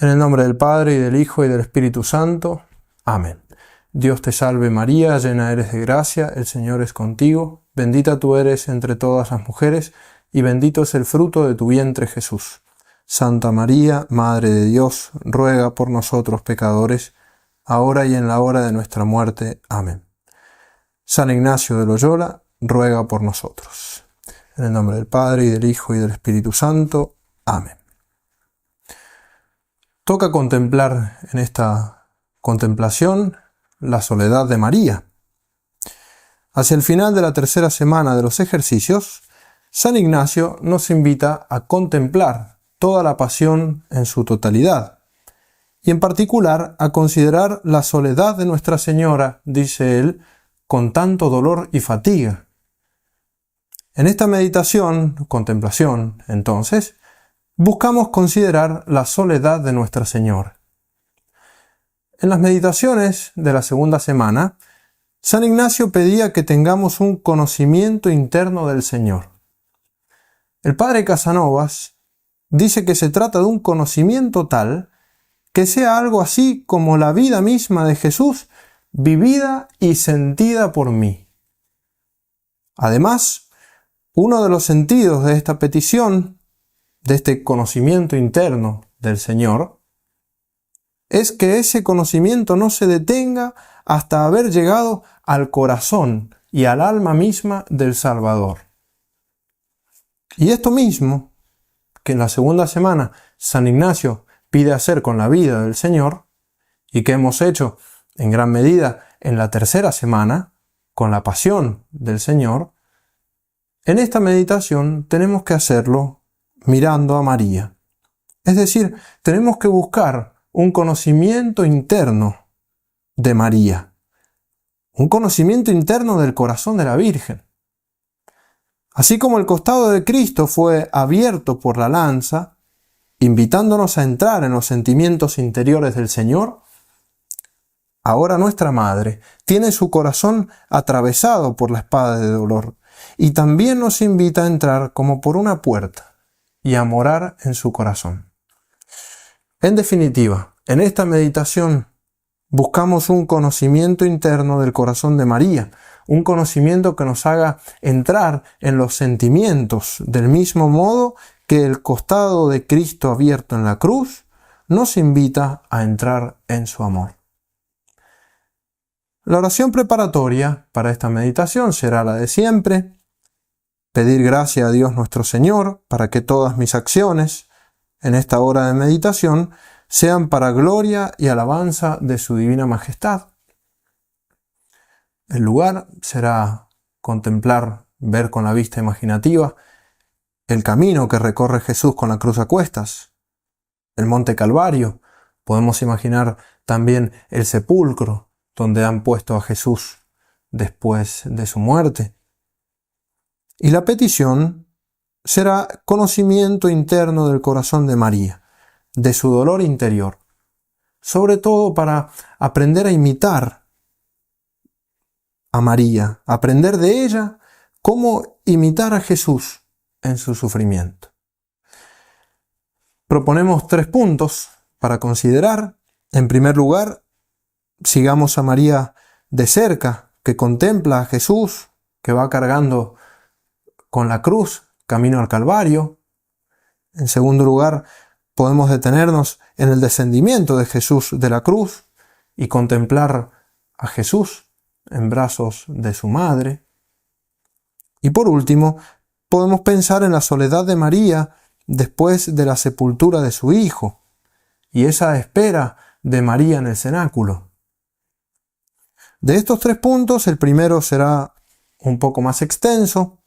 En el nombre del Padre, y del Hijo, y del Espíritu Santo. Amén. Dios te salve María, llena eres de gracia, el Señor es contigo. Bendita tú eres entre todas las mujeres, y bendito es el fruto de tu vientre Jesús. Santa María, Madre de Dios, ruega por nosotros pecadores, ahora y en la hora de nuestra muerte. Amén. San Ignacio de Loyola, ruega por nosotros. En el nombre del Padre, y del Hijo, y del Espíritu Santo. Amén. Toca contemplar en esta contemplación la soledad de María. Hacia el final de la tercera semana de los ejercicios, San Ignacio nos invita a contemplar toda la pasión en su totalidad, y en particular a considerar la soledad de Nuestra Señora, dice él, con tanto dolor y fatiga. En esta meditación, contemplación, entonces, buscamos considerar la soledad de Nuestra Señora. En las meditaciones de la segunda semana, San Ignacio pedía que tengamos un conocimiento interno del Señor. El padre Casanovas dice que se trata de un conocimiento tal que sea algo así como la vida misma de Jesús vivida y sentida por mí. Además, uno de los sentidos de esta petición, de este conocimiento interno del Señor, es que ese conocimiento no se detenga hasta haber llegado al corazón y al alma misma del Salvador. Y esto mismo, que en la segunda semana San Ignacio pide hacer con la vida del Señor, y que hemos hecho en gran medida en la tercera semana, con la pasión del Señor, en esta meditación tenemos que hacerlo mirando a María. Es decir, tenemos que buscar un conocimiento interno de María, un conocimiento interno del corazón de la Virgen. Así como el costado de Cristo fue abierto por la lanza, invitándonos a entrar en los sentimientos interiores del Señor, ahora nuestra Madre tiene su corazón atravesado por la espada de dolor y también nos invita a entrar como por una puerta y a morar en su corazón. En definitiva, en esta meditación buscamos un conocimiento interno del corazón de María, un conocimiento que nos haga entrar en los sentimientos del mismo modo que el costado de Cristo abierto en la cruz nos invita a entrar en su amor. La oración preparatoria para esta meditación será la de siempre: pedir gracia a Dios nuestro Señor para que todas mis acciones en esta hora de meditación sean para gloria y alabanza de su divina majestad. El lugar será contemplar, ver con la vista imaginativa el camino que recorre Jesús con la cruz a cuestas, el monte Calvario. Podemos imaginar también el sepulcro donde han puesto a Jesús después de su muerte. Y la petición será conocimiento interno del corazón de María, de su dolor interior, sobre todo para aprender a imitar a María, aprender de ella cómo imitar a Jesús en su sufrimiento. Proponemos 3 puntos para considerar. En primer lugar, sigamos a María de cerca, que contempla a Jesús, que va cargando con la cruz camino al Calvario. En segundo lugar, podemos detenernos en el descendimiento de Jesús de la cruz y contemplar a Jesús en brazos de su madre. Y por último, podemos pensar en la soledad de María después de la sepultura de su hijo y esa espera de María en el cenáculo. De estos 3 puntos, el primero será un poco más extenso.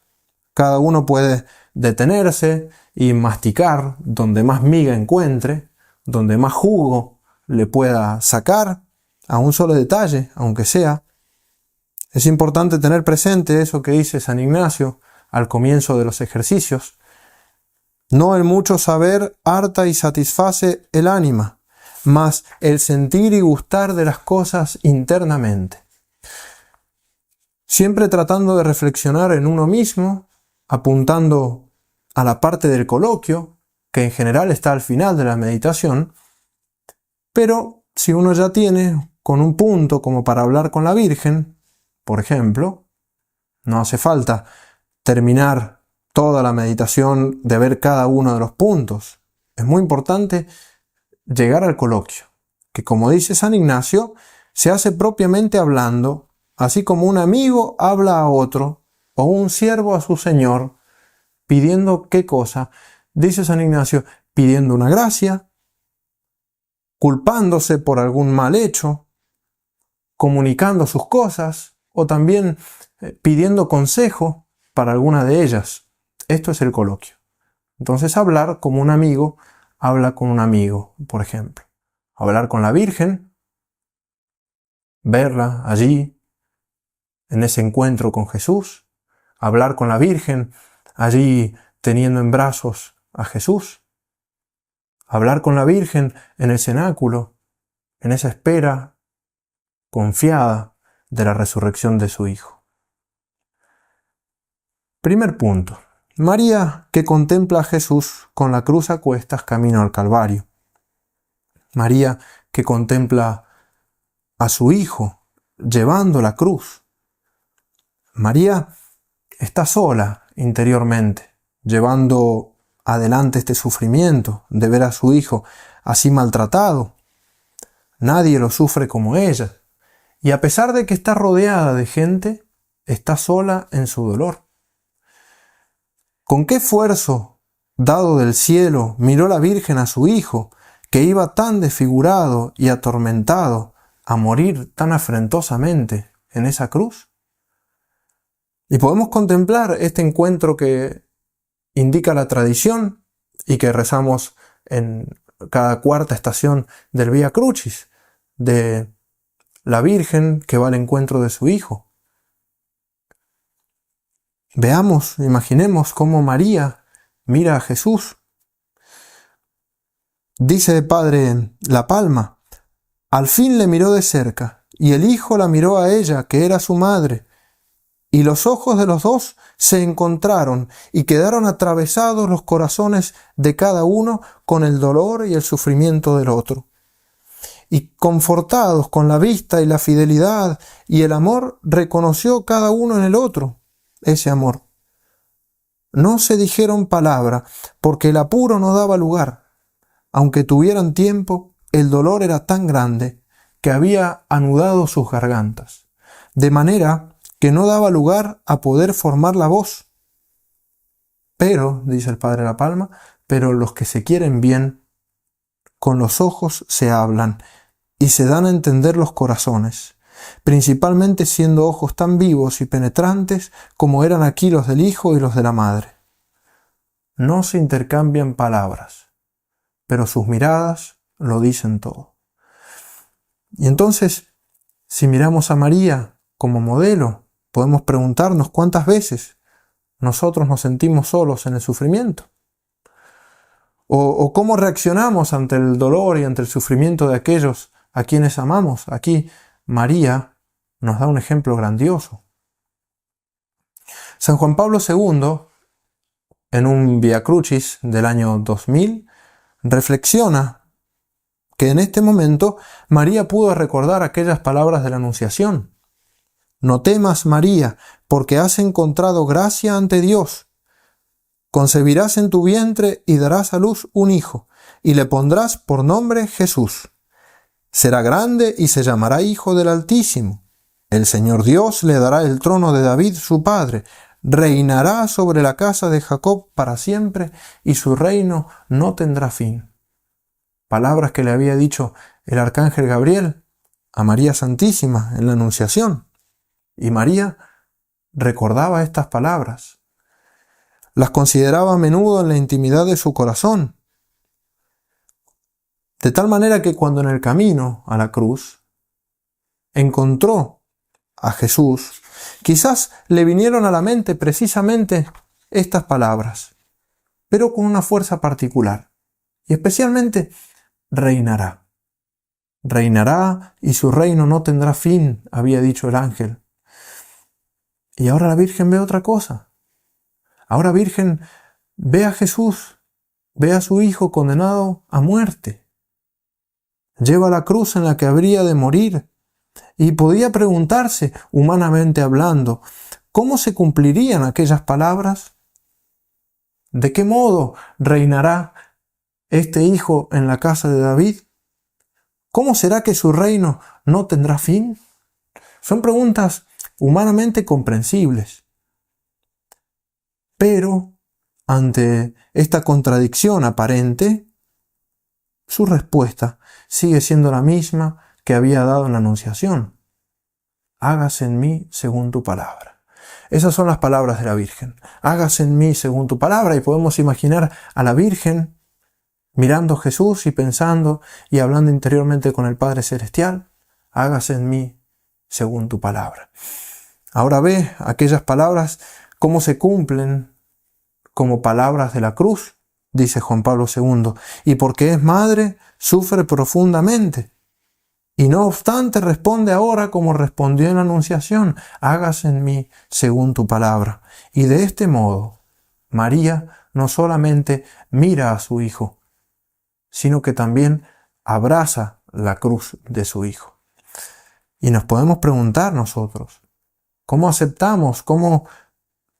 Cada uno puede detenerse y masticar donde más miga encuentre, donde más jugo le pueda sacar, a un solo detalle, aunque sea. Es importante tener presente eso que dice San Ignacio al comienzo de los ejercicios: no el mucho saber harta y satisface el ánima, mas el sentir y gustar de las cosas internamente. Siempre tratando de reflexionar en uno mismo, apuntando a la parte del coloquio, que en general está al final de la meditación, Pero si uno ya tiene con un punto como para hablar con la Virgen, por ejemplo, no hace falta terminar toda la meditación de ver cada uno de los puntos. Es muy importante llegar al coloquio, que como dice San Ignacio, se hace propiamente hablando, así como un amigo habla a otro, o un siervo a su señor, pidiendo ¿qué cosa? Dice San Ignacio, pidiendo una gracia, culpándose por algún mal hecho, comunicando sus cosas, o también pidiendo consejo para alguna de ellas. Esto es el coloquio. Entonces hablar como un amigo habla con un amigo, por ejemplo. Hablar con la Virgen, verla allí, en ese encuentro con Jesús. Hablar con la Virgen, allí teniendo en brazos a Jesús. Hablar con la Virgen en el cenáculo, en esa espera confiada de la resurrección de su Hijo. Primer punto. María que contempla a Jesús con la cruz a cuestas camino al Calvario. María que contempla a su Hijo llevando la cruz. María está sola interiormente, llevando adelante este sufrimiento de ver a su Hijo así maltratado. Nadie lo sufre como ella. Y a pesar de que está rodeada de gente, está sola en su dolor. ¿Con qué esfuerzo, dado del cielo, miró la Virgen a su Hijo, que iba tan desfigurado y atormentado a morir tan afrentosamente en esa cruz? Y podemos contemplar este encuentro que indica la tradición y que rezamos en cada cuarta estación del Vía Crucis, de la Virgen que va al encuentro de su Hijo. Veamos, imaginemos cómo María mira a Jesús. Dice el padre La Palma, al fin le miró de cerca, y el Hijo la miró a ella, que era su madre, y los ojos de los dos se encontraron y quedaron atravesados los corazones de cada uno con el dolor y el sufrimiento del otro. Y confortados con la vista y la fidelidad y el amor, reconoció cada uno en el otro ese amor. No se dijeron palabra, porque el apuro no daba lugar. Aunque tuvieran tiempo, el dolor era tan grande que había anudado sus gargantas, de manera que no daba lugar a poder formar la voz. Pero, dice el padre La Palma, pero los que se quieren bien, con los ojos se hablan y se dan a entender los corazones, principalmente siendo ojos tan vivos y penetrantes como eran aquí los del Hijo y los de la Madre. No se intercambian palabras, pero sus miradas lo dicen todo. Y entonces, si miramos a María como modelo, podemos preguntarnos cuántas veces nosotros nos sentimos solos en el sufrimiento. O cómo reaccionamos ante el dolor y ante el sufrimiento de aquellos a quienes amamos. Aquí María nos da un ejemplo grandioso. San Juan Pablo II, en un Via Crucis del año 2000, reflexiona que en este momento María pudo recordar aquellas palabras de la Anunciación. No temas, María, porque has encontrado gracia ante Dios. Concebirás en tu vientre y darás a luz un hijo, y le pondrás por nombre Jesús. Será grande y se llamará Hijo del Altísimo. El Señor Dios le dará el trono de David su padre, reinará sobre la casa de Jacob para siempre, y su reino no tendrá fin. Palabras que le había dicho el arcángel Gabriel a María Santísima en la Anunciación. Y María recordaba estas palabras. Las consideraba a menudo en la intimidad de su corazón. De tal manera que cuando en el camino a la cruz encontró a Jesús, quizás le vinieron a la mente precisamente estas palabras, pero con una fuerza particular. Y especialmente, reinará. Reinará y su reino no tendrá fin, había dicho el ángel. Y ahora la Virgen ve otra cosa. Ahora Virgen ve a Jesús, ve a su Hijo condenado a muerte. Lleva la cruz en la que habría de morir. Y podía preguntarse, humanamente hablando, ¿cómo se cumplirían aquellas palabras? ¿De qué modo reinará este hijo en la casa de David? ¿Cómo será que su reino no tendrá fin? Son preguntas humanamente comprensibles. Pero, ante esta contradicción aparente, su respuesta sigue siendo la misma que había dado en la Anunciación. Hágase en mí según tu palabra. Esas son las palabras de la Virgen. Hágase en mí según tu palabra. Y podemos imaginar a la Virgen mirando a Jesús y pensando y hablando interiormente con el Padre Celestial. Hágase en mí según tu palabra. Ahora ve aquellas palabras cómo se cumplen como palabras de la cruz, dice Juan Pablo II, y porque es madre, sufre profundamente. Y no obstante responde ahora como respondió en la Anunciación, hágase en mí según tu palabra. Y de este modo, María no solamente mira a su Hijo, sino que también abraza la cruz de su Hijo. Y nos podemos preguntar nosotros, ¿cómo aceptamos, cómo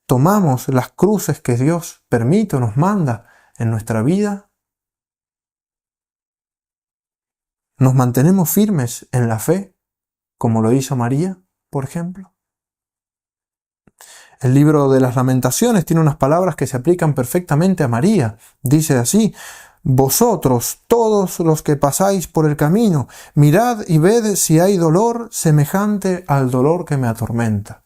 tomamos las cruces que Dios permite o nos manda en nuestra vida? ¿Nos mantenemos firmes en la fe, como lo hizo María, por ejemplo? El libro de las Lamentaciones tiene unas palabras que se aplican perfectamente a María. Dice así: vosotros, todos los que pasáis por el camino, mirad y ved si hay dolor semejante al dolor que me atormenta.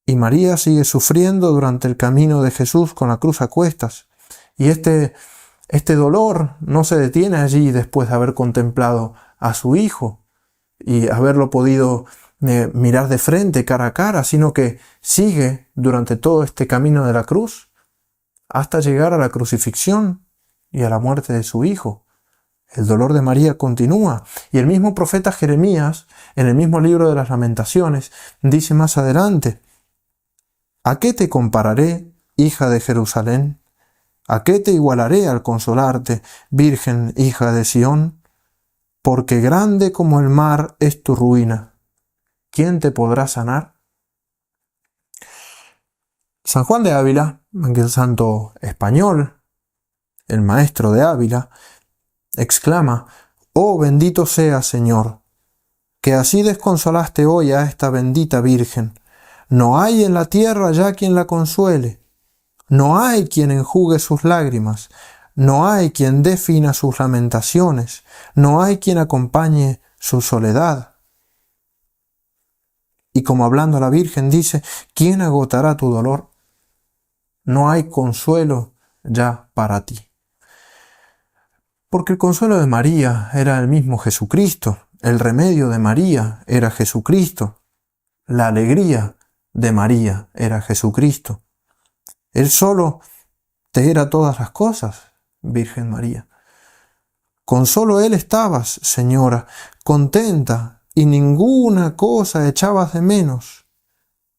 Y María sigue sufriendo durante el camino de Jesús con la cruz a cuestas. Y este dolor no se detiene allí después de haber contemplado a su Hijo y haberlo podido mirar de frente, cara a cara, sino que sigue durante todo este camino de la cruz hasta llegar a la crucifixión y a la muerte de su Hijo. El dolor de María continúa. Y el mismo profeta Jeremías, en el mismo libro de las Lamentaciones, dice más adelante: ¿a qué te compararé, hija de Jerusalén? ¿A qué te igualaré al consolarte, Virgen, hija de Sión? Porque grande como el mar es tu ruina. ¿Quién te podrá sanar? San Juan de Ávila, aquel santo español, el maestro de Ávila, exclama: «Oh, bendito seas, Señor, que así desconsolaste hoy a esta bendita Virgen. No hay en la tierra ya quien la consuele. No hay quien enjugue sus lágrimas, no hay quien dé fin a sus lamentaciones, no hay quien acompañe su soledad». Y como hablando a la Virgen dice: ¿quién agotará tu dolor? No hay consuelo ya para ti. Porque el consuelo de María era el mismo Jesucristo, el remedio de María era Jesucristo, la alegría de María era Jesucristo. Él solo te era todas las cosas, Virgen María. Con solo Él estabas, Señora, contenta, y ninguna cosa echabas de menos.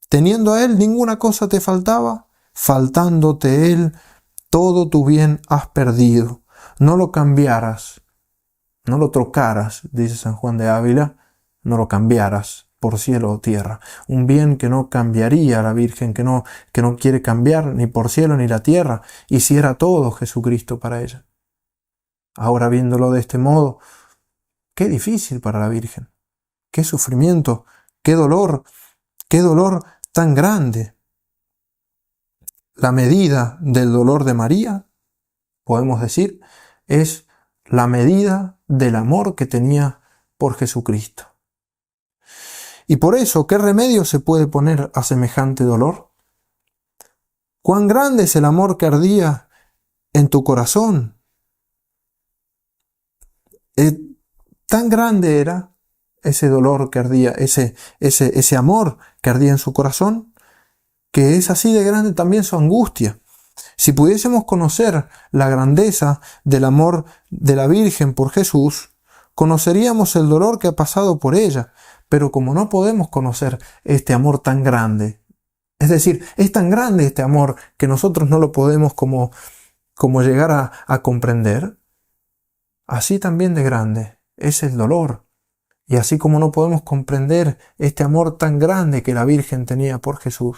Teniendo a Él, ninguna cosa te faltaba. Faltándote Él, todo tu bien has perdido. No lo cambiaras, no lo trocaras, dice San Juan de Ávila, no lo cambiaras por cielo o tierra. Un bien que no cambiaría a la Virgen, que no quiere cambiar ni por cielo ni la tierra, hiciera todo Jesucristo para ella. Ahora, viéndolo de este modo, qué difícil para la Virgen, qué sufrimiento, qué dolor tan grande. La medida del dolor de María, podemos decir, es la medida del amor que tenía por Jesucristo. Y por eso, ¿qué remedio se puede poner a semejante dolor? ¿Cuán grande es el amor que ardía en tu corazón? Tan grande era ese dolor que ardía, ese amor que ardía en su corazón, que es así de grande también su angustia. Si pudiésemos conocer la grandeza del amor de la Virgen por Jesús, conoceríamos el dolor que ha pasado por ella. Pero como no podemos conocer este amor tan grande, es decir, es tan grande este amor que nosotros no lo podemos como llegar a comprender, así también de grande es el dolor. Y así como no podemos comprender este amor tan grande que la Virgen tenía por Jesús,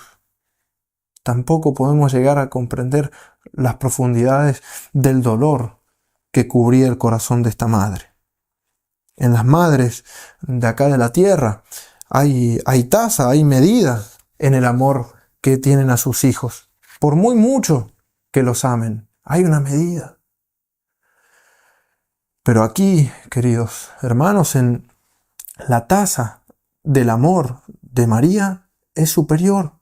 tampoco podemos llegar a comprender las profundidades del dolor que cubría el corazón de esta madre. En las madres de acá de la tierra hay tasa, hay medida en el amor que tienen a sus hijos. Por muy mucho que los amen, hay una medida. Pero aquí, queridos hermanos, en la tasa del amor de María es superior.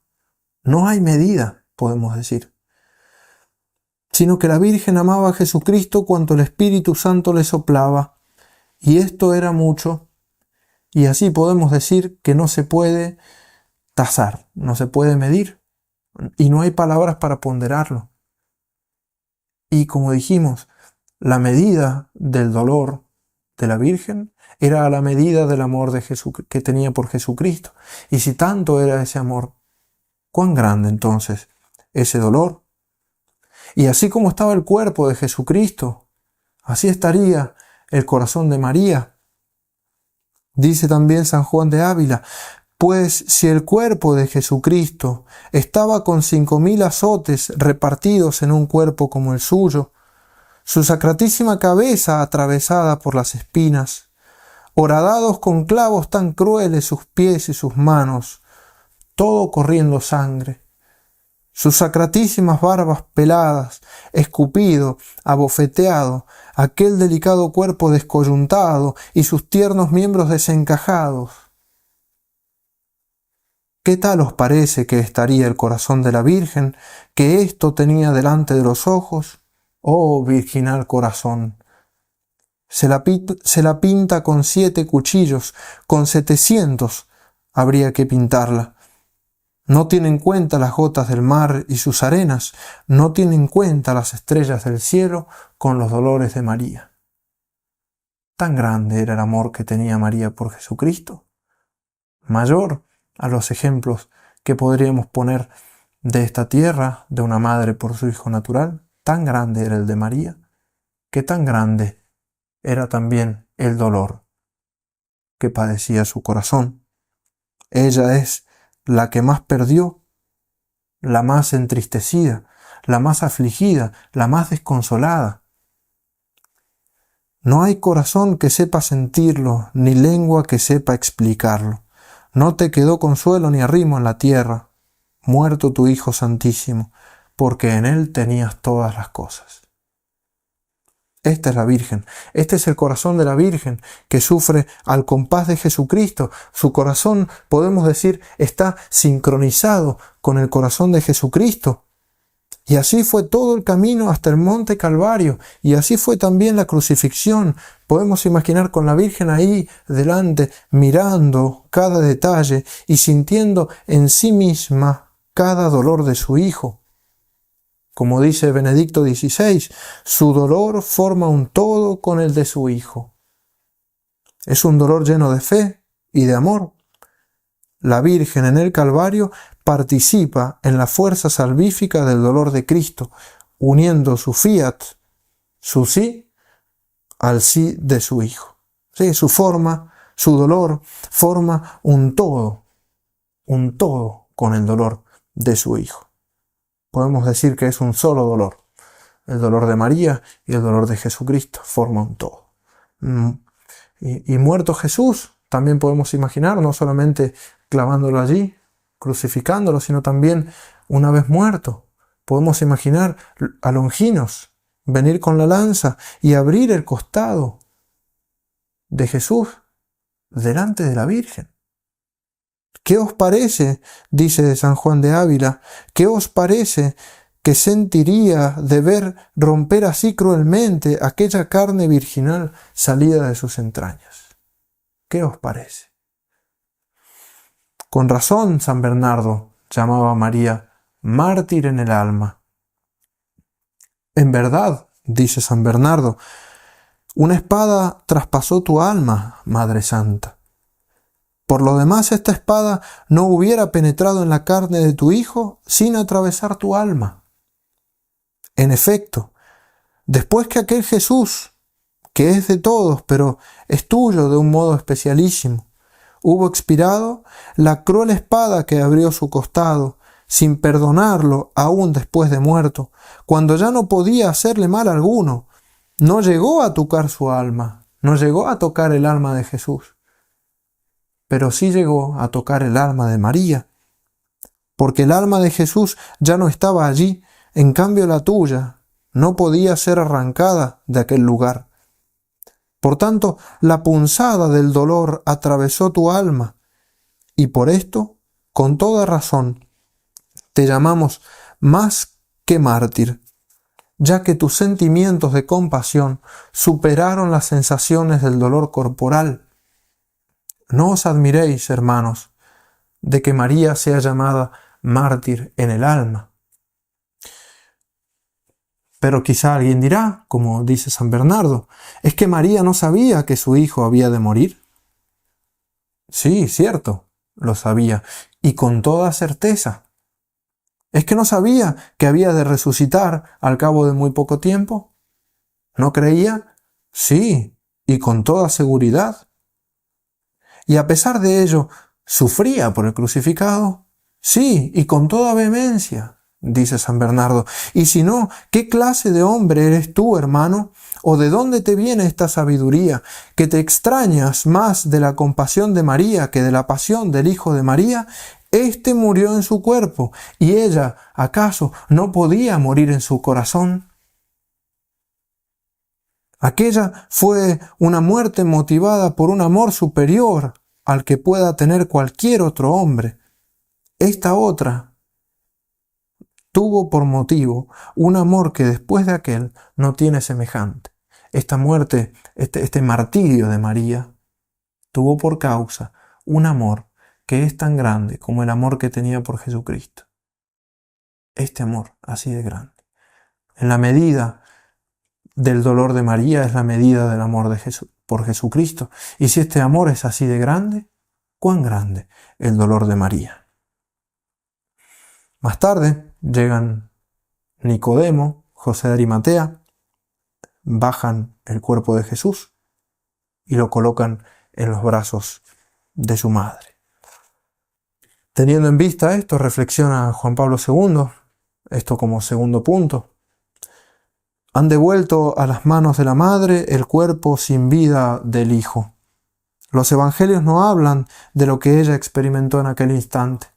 No hay medida, podemos decir. Sino que la Virgen amaba a Jesucristo cuanto el Espíritu Santo le soplaba. Y esto era mucho. Y así podemos decir que no se puede tasar, no se puede medir. Y no hay palabras para ponderarlo. Y como dijimos, la medida del dolor de la Virgen era a la medida del amor de que tenía por Jesucristo. Y si tanto era ese amor, ¿cuán grande entonces ese dolor? Y así como estaba el cuerpo de Jesucristo, así estaría el corazón de María. Dice también San Juan de Ávila, pues si el cuerpo de Jesucristo estaba con 5.000 azotes repartidos en un cuerpo como el suyo, su sacratísima cabeza atravesada por las espinas, horadados con clavos tan crueles sus pies y sus manos, todo corriendo sangre, sus sacratísimas barbas peladas, escupido, abofeteado, aquel delicado cuerpo descoyuntado y sus tiernos miembros desencajados. ¿Qué tal os parece que estaría el corazón de la Virgen, que esto tenía delante de los ojos? Oh virginal corazón, se la pinta con 7 cuchillos, con 700 habría que pintarla. No tiene en cuenta las gotas del mar y sus arenas, no tiene en cuenta las estrellas del cielo con los dolores de María. Tan grande era el amor que tenía María por Jesucristo, mayor a los ejemplos que podríamos poner de esta tierra, de una madre por su hijo natural. Tan grande era el de María, que tan grande era también el dolor que padecía su corazón. Ella es la que más perdió, la más entristecida, la más afligida, la más desconsolada. No hay corazón que sepa sentirlo, ni lengua que sepa explicarlo. No te quedó consuelo ni arrimo en la tierra, muerto tu Hijo Santísimo, porque en él tenías todas las cosas. Esta es la Virgen, este es el corazón de la Virgen que sufre al compás de Jesucristo. Su corazón, podemos decir, está sincronizado con el corazón de Jesucristo. Y así fue todo el camino hasta el monte Calvario, y así fue también la crucifixión. Podemos imaginar con la Virgen ahí delante, mirando cada detalle y sintiendo en sí misma cada dolor de su Hijo. Como dice Benedicto XVI, su dolor forma un todo con el de su Hijo. Es un dolor lleno de fe y de amor. La Virgen en el Calvario participa en la fuerza salvífica del dolor de Cristo, uniendo su fiat, su sí, al sí de su Hijo. Sí, su forma, su dolor, forma un todo con el dolor de su Hijo. Podemos decir que es un solo dolor. El dolor de María y el dolor de Jesucristo forman un todo. Y muerto Jesús, también podemos imaginar, no solamente clavándolo allí, crucificándolo, sino también una vez muerto. Podemos imaginar a Longinos venir con la lanza y abrir el costado de Jesús delante de la Virgen. ¿Qué os parece, dice San Juan de Ávila, qué os parece que sentiría de ver romper así cruelmente aquella carne virginal salida de sus entrañas? ¿Qué os parece? Con razón San Bernardo llamaba a María mártir en el alma. En verdad, dice San Bernardo, una espada traspasó tu alma, Madre Santa. Por lo demás, esta espada no hubiera penetrado en la carne de tu Hijo sin atravesar tu alma. En efecto, después que aquel Jesús, que es de todos, pero es tuyo de un modo especialísimo. Hubo expirado la cruel espada que abrió su costado, sin perdonarlo aún después de muerto, cuando ya no podía hacerle mal alguno. No llegó a tocar su alma, no llegó a tocar el alma de Jesús, pero sí llegó a tocar el alma de María, porque el alma de Jesús ya no estaba allí, en cambio la tuya no podía ser arrancada de aquel lugar. Por tanto, la punzada del dolor atravesó tu alma, y por esto, con toda razón, te llamamos más que mártir, ya que tus sentimientos de compasión superaron las sensaciones del dolor corporal. No os admiréis, hermanos, de que María sea llamada mártir en el alma. Pero quizá alguien dirá, como dice San Bernardo, ¿es que María no sabía que su hijo había de morir? Sí, cierto, lo sabía, y con toda certeza. ¿Es que no sabía que había de resucitar al cabo de muy poco tiempo? ¿No creía? Sí, y con toda seguridad. Y a pesar de ello, ¿sufría por el crucificado? Sí, y con toda vehemencia, dice San Bernardo. Y si no, ¿qué clase de hombre eres tú, hermano? ¿O de dónde te viene esta sabiduría, que te extrañas más de la compasión de María que de la pasión del Hijo de María? Éste murió en su cuerpo, y ella, ¿acaso no podía morir en su corazón? Aquella fue una muerte motivada por un amor superior al que pueda tener cualquier otro hombre. Esta otra tuvo por motivo un amor que después de aquel no tiene semejante. Esta muerte, este martirio de María, tuvo por causa un amor que es tan grande como el amor que tenía por Jesucristo. Este amor así de grande. En la medida del dolor de María es la medida del amor de por Jesucristo. Y si este amor es así de grande, ¿cuán grande el dolor de María? Más tarde llegan Nicodemo, José de Arimatea, bajan el cuerpo de Jesús y lo colocan en los brazos de su madre. Teniendo en vista esto, reflexiona Juan Pablo II, esto como segundo punto. Han devuelto a las manos de la madre el cuerpo sin vida del hijo. Los evangelios no hablan de lo que ella experimentó en aquel instante.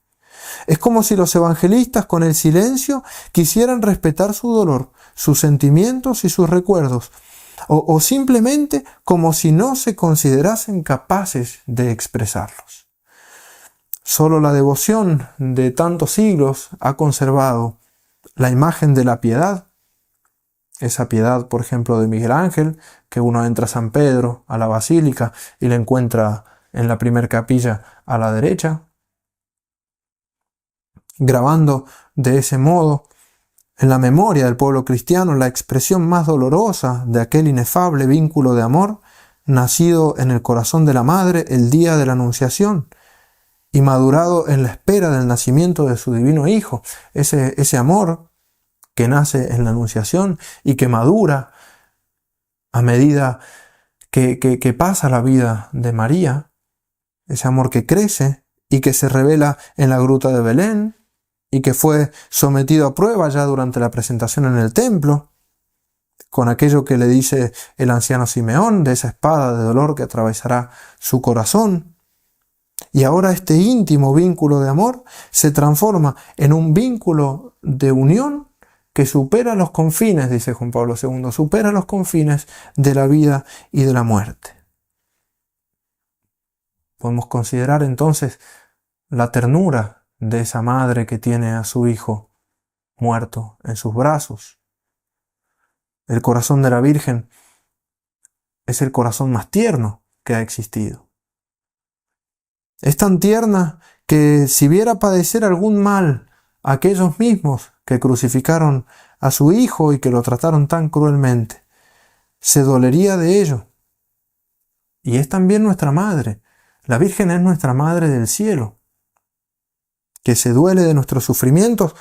Es como si los evangelistas con el silencio quisieran respetar su dolor, sus sentimientos y sus recuerdos, o simplemente como si no se considerasen capaces de expresarlos. Solo la devoción de tantos siglos ha conservado la imagen de la piedad, esa piedad, por ejemplo, de Miguel Ángel, que uno entra a San Pedro, a la basílica, y la encuentra en la primer capilla a la derecha, grabando de ese modo en la memoria del pueblo cristiano la expresión más dolorosa de aquel inefable vínculo de amor nacido en el corazón de la madre el día de la Anunciación y madurado en la espera del nacimiento de su divino Hijo. Ese amor que nace en la Anunciación y que madura a medida que pasa la vida de María, ese amor que crece y que se revela en la gruta de Belén y que fue sometido a prueba ya durante la presentación en el templo, con aquello que le dice el anciano Simeón de esa espada de dolor que atravesará su corazón. Y ahora este íntimo vínculo de amor se transforma en un vínculo de unión que supera los confines, dice Juan Pablo II, supera los confines de la vida y de la muerte. Podemos considerar entonces la ternura de esa madre que tiene a su hijo muerto en sus brazos. El corazón de la Virgen es el corazón más tierno que ha existido. Es tan tierna que si viera padecer algún mal a aquellos mismos que crucificaron a su hijo y que lo trataron tan cruelmente, se dolería de ello. Y es también nuestra madre. La Virgen es nuestra madre del cielo, que se duele de nuestros sufrimientos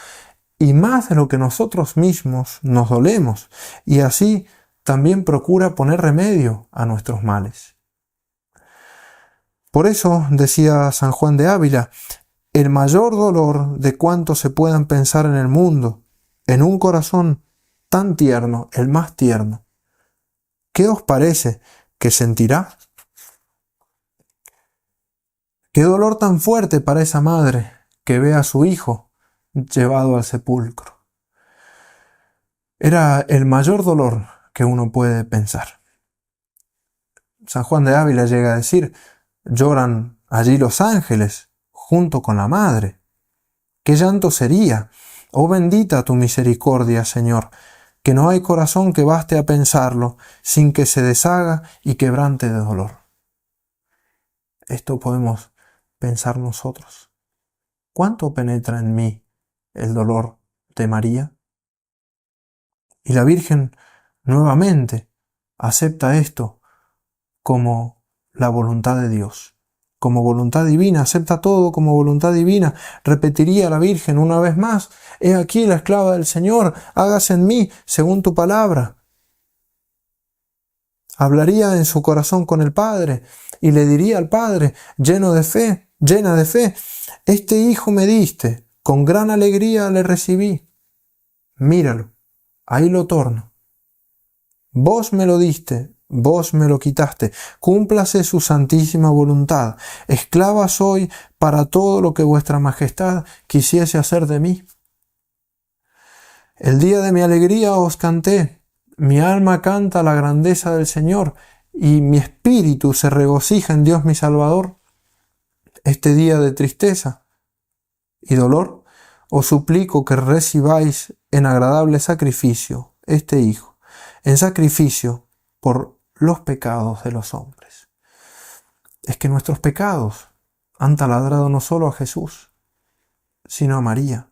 y más de lo que nosotros mismos nos dolemos. Y así también procura poner remedio a nuestros males. Por eso, decía San Juan de Ávila, el mayor dolor de cuantos se puedan pensar en el mundo, en un corazón tan tierno, el más tierno, ¿qué os parece que sentirá? Qué dolor tan fuerte para esa madre que ve a su hijo llevado al sepulcro. Era el mayor dolor que uno puede pensar. San Juan de Ávila llega a decir, lloran allí los ángeles junto con la madre. ¿Qué llanto sería? Oh bendita tu misericordia, Señor, que no hay corazón que baste a pensarlo sin que se deshaga y quebrante de dolor. Esto podemos pensar nosotros. ¿Cuánto penetra en mí el dolor de María? Y la Virgen nuevamente acepta esto como la voluntad de Dios, como voluntad divina, acepta todo como voluntad divina. Repetiría la Virgen una vez más, he aquí la esclava del Señor, hágase en mí según tu palabra. Hablaría en su corazón con el Padre y le diría al Padre, llena de fe, este hijo me diste, con gran alegría le recibí. Míralo, ahí lo torno. Vos me lo diste, vos me lo quitaste, cúmplase su santísima voluntad. Esclava soy para todo lo que vuestra majestad quisiese hacer de mí. El día de mi alegría os canté, mi alma canta la grandeza del Señor y mi espíritu se regocija en Dios mi Salvador. Este día de tristeza y dolor os suplico que recibáis en agradable sacrificio este Hijo, en sacrificio por los pecados de los hombres. Es que nuestros pecados han taladrado no solo a Jesús, sino a María.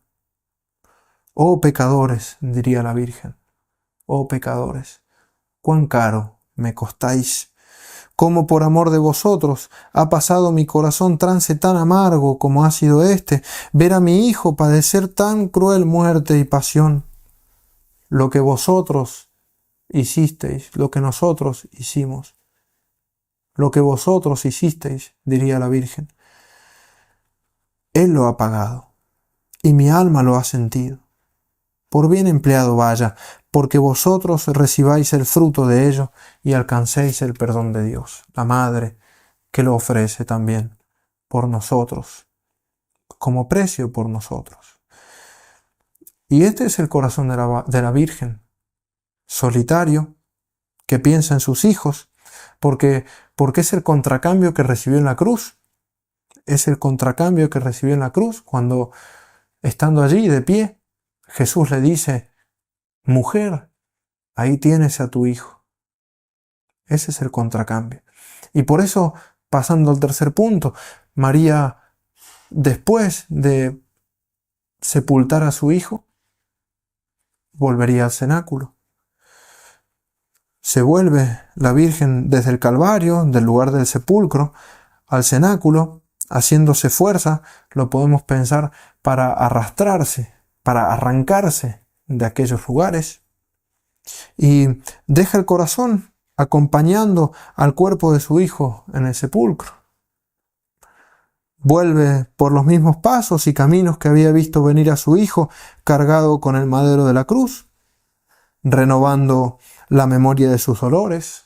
Oh pecadores, diría la Virgen, oh pecadores, cuán caro me costáis. Cómo por amor de vosotros ha pasado mi corazón trance tan amargo como ha sido ver a mi hijo padecer tan cruel muerte y pasión. Lo que vosotros hicisteis, lo que nosotros hicimos, lo que vosotros hicisteis, diría la Virgen, Él lo ha pagado y mi alma lo ha sentido. Por bien empleado vaya, porque vosotros recibáis el fruto de ello y alcancéis el perdón de Dios, la Madre, que lo ofrece también por nosotros, como precio por nosotros. Y este es el corazón de la Virgen, solitario, que piensa en sus hijos, porque es el contracambio que recibió en la cruz. Es el contracambio que recibió en la cruz cuando, estando allí de pie, Jesús le dice, mujer, ahí tienes a tu hijo. Ese es el contracambio. Y por eso, pasando al tercer punto, María, después de sepultar a su hijo, volvería al cenáculo. Se vuelve la Virgen desde el Calvario, del lugar del sepulcro, al cenáculo, haciéndose fuerza, lo podemos pensar, para arrastrarse, para arrancarse de aquellos lugares, y deja el corazón acompañando al cuerpo de su hijo en el sepulcro. Vuelve por los mismos pasos y caminos que había visto venir a su hijo cargado con el madero de la cruz, renovando la memoria de sus dolores.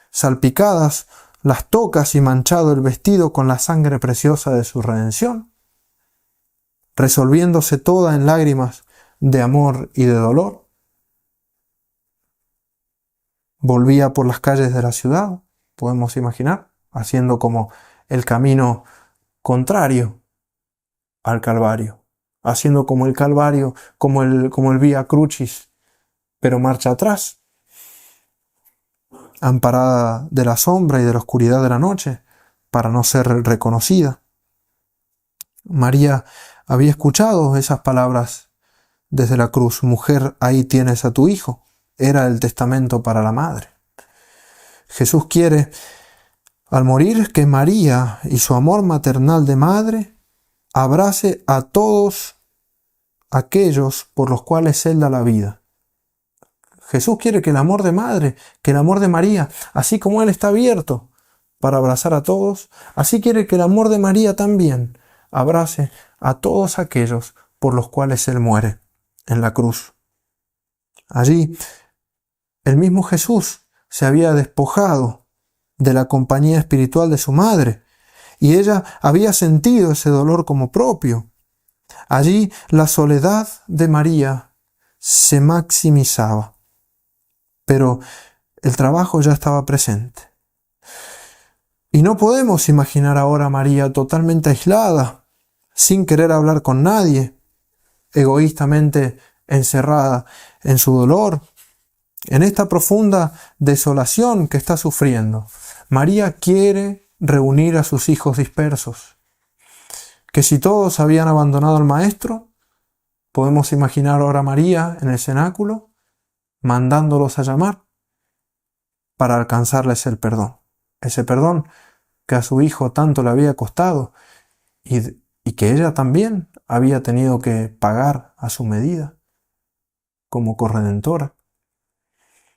Salpicadas las tocas y manchado el vestido con la sangre preciosa de su redención, resolviéndose toda en lágrimas de amor y de dolor. Volvía por las calles de la ciudad, podemos imaginar, haciendo como el camino contrario al Calvario, haciendo como el Calvario, como el Vía Crucis, pero marcha atrás, amparada de la sombra y de la oscuridad de la noche, para no ser reconocida. María había escuchado esas palabras desde la cruz, mujer, ahí tienes a tu hijo. Era el testamento para la madre. Jesús quiere, al morir, que María y su amor maternal de madre abrace a todos aquellos por los cuales Él da la vida. Jesús quiere que el amor de madre, que el amor de María, así como Él está abierto para abrazar a todos, así quiere que el amor de María también abrace a todos aquellos por los cuales Él muere en la cruz. Allí, el mismo Jesús se había despojado de la compañía espiritual de su madre, y ella había sentido ese dolor como propio. Allí la soledad de María se maximizaba, pero el trabajo ya estaba presente. Y no podemos imaginar ahora a María totalmente aislada, sin querer hablar con nadie, egoístamente encerrada en su dolor, en esta profunda desolación que está sufriendo. María quiere reunir a sus hijos dispersos, que si todos habían abandonado al Maestro, podemos imaginar ahora a María en el cenáculo, mandándolos a llamar para alcanzarles el perdón. Ese perdón que a su hijo tanto le había costado y que ella también había tenido que pagar a su medida como corredentora.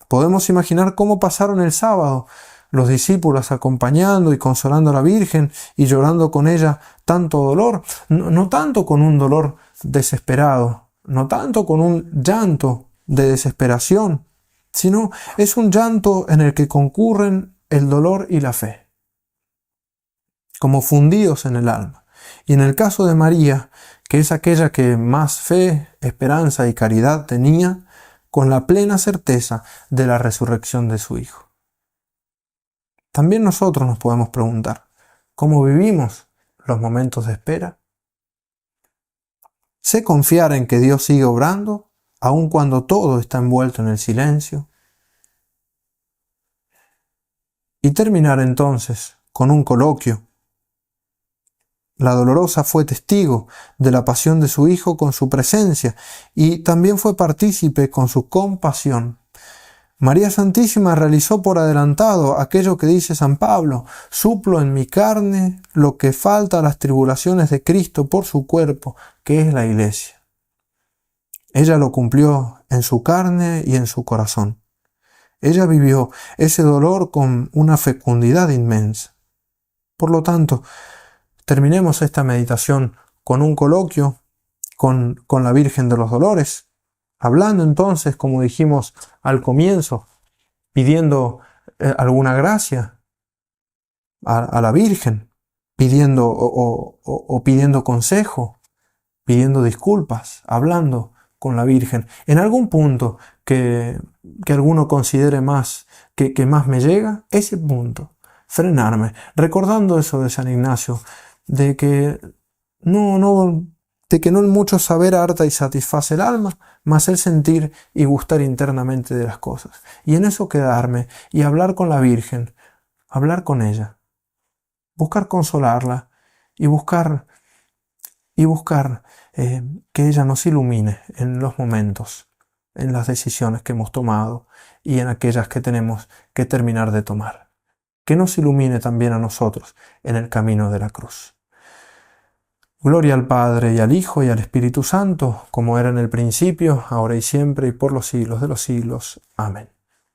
Podemos imaginar cómo pasaron el sábado los discípulos acompañando y consolando a la Virgen y llorando con ella tanto dolor, no tanto con un dolor desesperado, no tanto con un llanto de desesperación, sino es un llanto en el que concurren el dolor y la fe, como fundidos en el alma. Y en el caso de María, que es aquella que más fe, esperanza y caridad tenía, con la plena certeza de la resurrección de su Hijo. También nosotros nos podemos preguntar, ¿cómo vivimos los momentos de espera? ¿Sé confiar en que Dios sigue obrando, aun cuando todo está envuelto en el silencio? Y terminar entonces con un coloquio. La Dolorosa fue testigo de la pasión de su Hijo con su presencia y también fue partícipe con su compasión. María Santísima realizó por adelantado aquello que dice San Pablo: suplo en mi carne lo que falta a las tribulaciones de Cristo por su cuerpo, que es la Iglesia. Ella lo cumplió en su carne y en su corazón. Ella vivió ese dolor con una fecundidad inmensa. Por lo tanto, terminemos esta meditación con un coloquio con la Virgen de los Dolores, hablando entonces, como dijimos al comienzo, pidiendo alguna gracia a la Virgen, pidiendo o pidiendo consejo, pidiendo disculpas, hablando con la Virgen. En algún punto que alguno considere más, que más me llega, ese punto, frenarme, recordando eso de San Ignacio, de que no el mucho saber harta y satisface el alma, mas el sentir y gustar internamente de las cosas. Y en eso quedarme y hablar con la Virgen, hablar con ella, buscar consolarla y buscar que ella nos ilumine en los momentos, en las decisiones que hemos tomado y en aquellas que tenemos que terminar de tomar. Que nos ilumine también a nosotros en el camino de la cruz. Gloria al Padre, y al Hijo, y al Espíritu Santo, como era en el principio, ahora y siempre, y por los siglos de los siglos. Amén.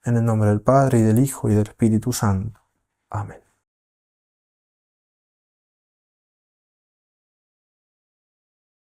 En el nombre del Padre, y del Hijo, y del Espíritu Santo. Amén.